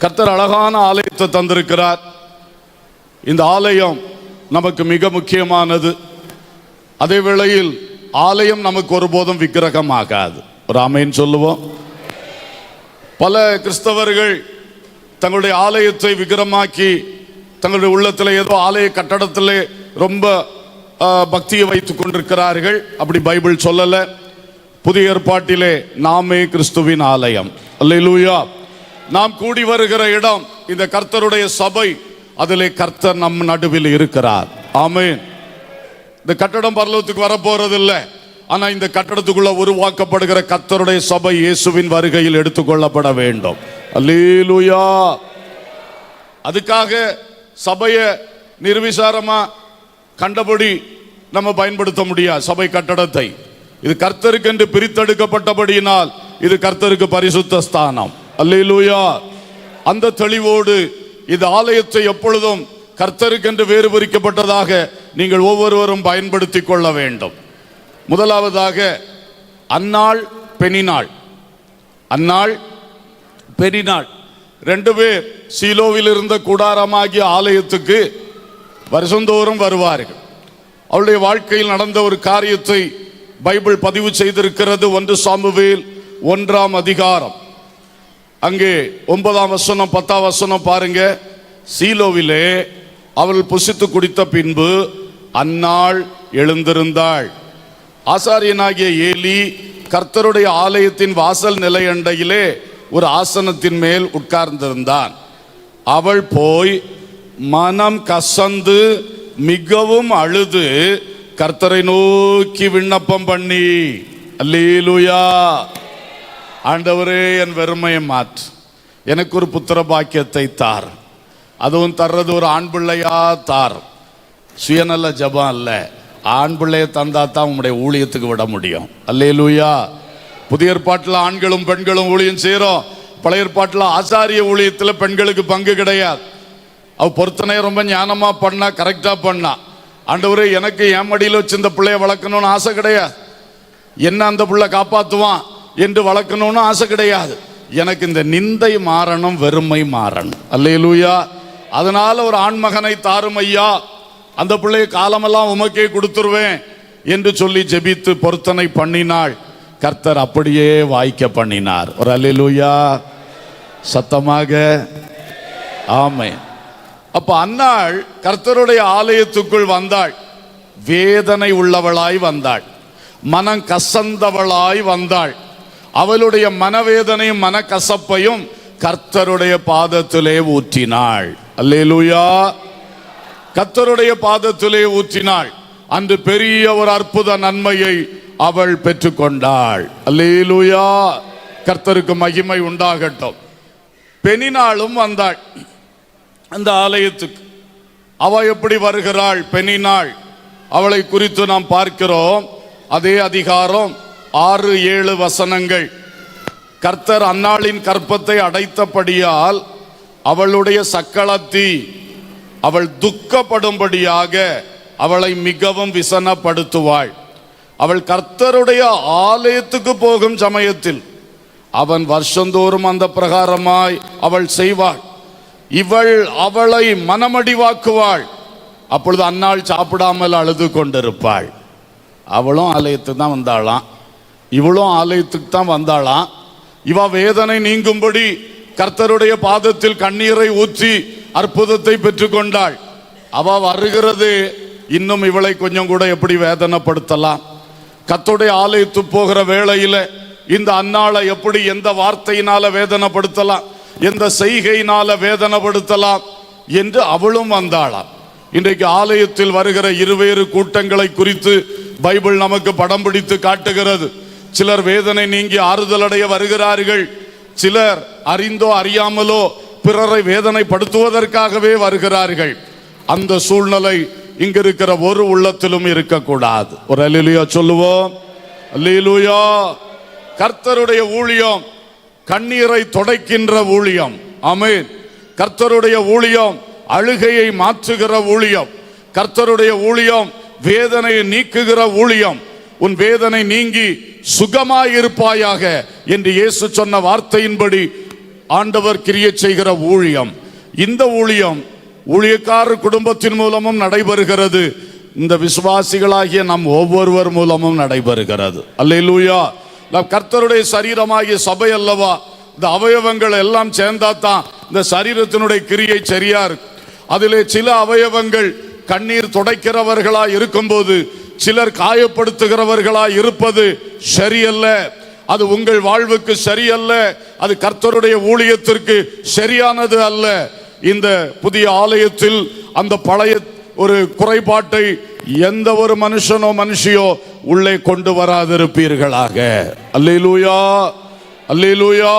கர்த்தர் அழகான ஆலயத்தை தந்திருக்கிறார். இந்த ஆலயம் நமக்கு மிக முக்கியமானது. அதே வேளையில் ஆலயம் நமக்கு ஒருபோதும் விக்கிரகம் ஆகாது. ஒரு ஆமென் சொல்லுவோம். பல கிறிஸ்தவர்கள் தங்களுடைய ஆலயத்தை விக்கிரமாக்கி தங்களுடைய உள்ளத்தில் ஏதோ ஆலய கட்டடத்திலே ரொம்ப பக்தியை வைத்துக் கொண்டிருக்கிறார்கள். அப்படி பைபிள் சொல்லல. புதிய ஏற்பாட்டிலே நாமே கிறிஸ்துவின் ஆலயம். அல்லேலூயா. நாம் கூடி வருகிற இடம் இந்த கர்த்தருடைய சபை. அதிலே கர்த்தர் நம் நடுவில் இருக்கிறார். ஆமென். இந்த கட்டடம் பரலோகத்துக்கு வரப்போறது இல்லை. ஆனா இந்த கட்டடத்துக்குள்ள உருவாக்கப்படுகிற கர்த்தருடைய சபை இயேசுவின் வருகையில் எடுத்துக்கொள்ளப்பட வேண்டும். அல்லேலூயா. அதுக்காக சபையை நிர்விசாரமா கண்டபடி நம்ம பயன்படுத்த முடியாது. சபை கட்டடத்தை இது கர்த்தருக்கு என்று பிரித்தெடுக்கப்பட்டபடியினால் இது கர்த்தருக்கு பரிசுத்த ஸ்தானம். அல்லேலூயா. அந்த தெளிவோடு இந்த ஆலயத்தை எப்பொழுதும் கர்த்தருக்கென்று வேறு பிரிக்கப்பட்டதாக நீங்கள் ஒவ்வொருவரும் பயன்படுத்தி கொள்ள வேண்டும். முதலாவதாக அன்னாள் பெனினாள். அன்னாள் பெனினாள் 2 பேர் சீலோவில் இருந்த கூடாரமாகிய ஆலயத்துக்கு வருஷந்தோறும் வருவார்கள். அவளுடைய வாழ்க்கையில் நடந்த ஒரு காரியத்தை பைபிள் பதிவு செய்திருக்கிறது. 1 சாமுவேல் 1ஆம் அதிகாரம். அங்கே 9ஆம் வசனம் 10ஆம் வசனம் பாருங்க. சீலோவிலே அவள் புசித்து குடித்த பின்பு அன்னாள் எழுந்திருந்தாள். ஆசாரியனாகிய ஏலி கர்த்தருடைய ஆலயத்தின் வாசல் நிலையண்டையிலே ஒரு ஆசனத்தின் மேல் உட்கார்ந்திருந்தான். அவள் போய் மனம் கசந்து மிகவும் அழுது கர்த்தரை நோக்கி விண்ணப்பம் பண்ணி, அல்லேலூயா, ஆண்டவரே என் வெறுமையை மாற்று, எனக்கு ஒரு புத்திர பாக்கியத்தை தார், அதுவும் தர்றது ஒரு ஆண் பிள்ளையா தார். சுயநல ஜபம் அல்ல, ஆண் பிள்ளையை தந்தா தான் உங்களுடைய ஊழியத்துக்கு விட முடியும். அல்லேலூயா. புதிய ஏற்பாட்டில் ஆண்களும் பெண்களும் ஊழியம் செய்கிறோம். பழைய ஏற்பாட்டில் ஆசாரிய ஊழியத்தில் பெண்களுக்கு பங்கு கிடையாது. அவ பொருத்தனை ரொம்ப ஞானமா பண்ணா, கரெக்டா பண்ணா. ஆண்டவரே எனக்கு என் மடியில் வச்சு இந்த பிள்ளைய வளர்க்கணும்னு ஆசை கிடையாது. என்ன அந்த பிள்ளை காப்பாற்றுவான் என்று வளர்க்கணும்னு ஆசை கிடையாது. எனக்கு இந்த நிந்தை மாறணும், வெறுமை மாறணும். அல்லேலூயா. அதனால ஒரு ஆண்மகனை தாரும் ஐயா, அந்த பிள்ளைய காலமெல்லாம் உமக்கே கொடுத்துருவேன் என்று சொல்லி ஜெபித்து பொருத்தனை பண்ணினாள். கர்த்தர் அப்படியே வாய்க்க பண்ணினார். ஒரு அல்லேலூயா சத்தமாக. ஆமென். அப்ப அன்னாள் கர்த்தருடைய ஆலயத்துக்குள் வந்தாள். வேதனை உள்ளவளாய் வந்தாள், மனம் கசந்தவளாய் வந்தாள். அவளுடைய மனவேதனையும் மனக்கசப்பையும் கர்த்தருடைய பாதத்திலே ஊற்றினாள். அல்லேலூயா. கர்த்தருடைய பாதத்திலே ஊற்றினாள். அன்று பெரிய ஒரு அற்புத நன்மையை அவள் பெற்றுக்கொண்டாள். அல்லேலூயா. கர்த்தருக்கு மகிமை உண்டாகட்டும். பெனினாளும் வந்தாள் அந்த ஆலயத்துக்கு. அவ எப்படி வருகிறாள்? பெனினாள், அவளை குறித்து நாம் பார்க்கிறோம். அதே அதிகாரம் 6-7 வசனங்கள். கர்த்தர் அன்னாளின் கற்பத்தை அடைத்தபடியால் அவளுடைய சக்களத்தி அவள் துக்கப்படும்படியாக அவளை மிகவும் விசனப்படுத்துவாள். அவள் கர்த்தருடைய ஆலயத்துக்கு போகும் சமயத்தில் அவன் வருஷந்தோறும் அந்த பிரகாரமாய் அவள் செய்வாள். இவள் அவளை மனமடிவாக்குவாள். அப்பொழுது அன்னாள் சாப்பிடாமல் அழுது கொண்டிருப்பாள். அவளும் ஆலயத்துக்கு தான் வந்தாளாம், இவளும் ஆலயத்துக்கு தான் வந்தாளாம். இவ வேதனை நீங்கும்படி கர்த்தருடைய பாதத்தில் கண்ணீரை ஊற்றி அற்புதத்தை பெற்றுக்கொண்டாள். அவ வருகிறது இன்னும் இவளை கொஞ்சம் கூட எப்படி வேதனைப்படுத்தலாம்? கர்த்தருடைய ஆலயத்துக்கு போகிற வேளையில இந்த அன்னாளை எப்படி எந்த வார்த்தையினால வேதனைப்படுத்தலாம், எந்த செய்கையினால வேதனைப்படுத்தலாம் என்று அவளும் வந்தாளாம். இன்றைக்கு ஆலயத்தில் வருகிற இருவேறு கூட்டங்களை குறித்து பைபிள் நமக்கு படம் பிடித்து காட்டுகிறது. சிலர் வேதனை நீங்கி ஆறுதல் அடைய வருகிறார்கள். சிலர் அறிந்தோ அறியாமலோ பிறரை வேதனைப்படுத்துவதற்காகவே வருகிறார்கள். அந்த சூழ்நிலை இங்க இருக்கிற ஒரு உள்ளத்திலும் இருக்கக்கூடாது. ஒரு அல்லேலூயா சொல்லுவோம். அல்லேலூயா. கர்த்தருடைய ஊழியம் கண்ணீரை துடைக்கின்ற ஊழியம். ஆமென். கர்த்தருடைய ஊழியம் அழுகையை மாற்றுகிற ஊழியம். கர்த்தருடைய ஊழியம் வேதனையை நீக்குகிற ஊழியம். உன் வேதனை நீங்கி சுகமாயிருப்பாயாக என்று இயேசு சொன்ன வார்த்தையின்படி ஆண்டவர் கிரியை செய்கிற ஊழியம். இந்த ஊழியம் ஊழியக்காரர் குடும்பத்தின் மூலமும் நடைபெறுகிறது, இந்த விசுவாசிகளாகிய நம் ஒவ்வொருவர் மூலமும் நடைபெறுகிறது. அல்லேலூயா. நம் கர்த்தருடைய சரீரமாகிய சபை அல்லவா? இந்த அவயவங்கள் எல்லாம் சேர்ந்தாதான் இந்த சரீரத்தினுடைய கிரியை சரியா இருக்கு. அதிலே சில அவயவங்கள் கண்ணீர் துடைக்கிறவர்களா இருக்கும்போது சிலர் காயப்படுத்துகிறவர்களா இருப்பது சரியல்ல. அது உங்கள் வாழ்வுக்கு சரியல்ல, அது கர்த்தருடைய ஊழியத்திற்கு சரியானது அல்ல. இந்த புதிய ஆலயத்தில் அந்த பழைய ஒரு குறைபாட்டை எந்த ஒரு மனுஷனோ மனுஷியோ உள்ளே கொண்டு வராதிருப்பீர்களாக. அல்லேலூயா, அல்லேலூயா.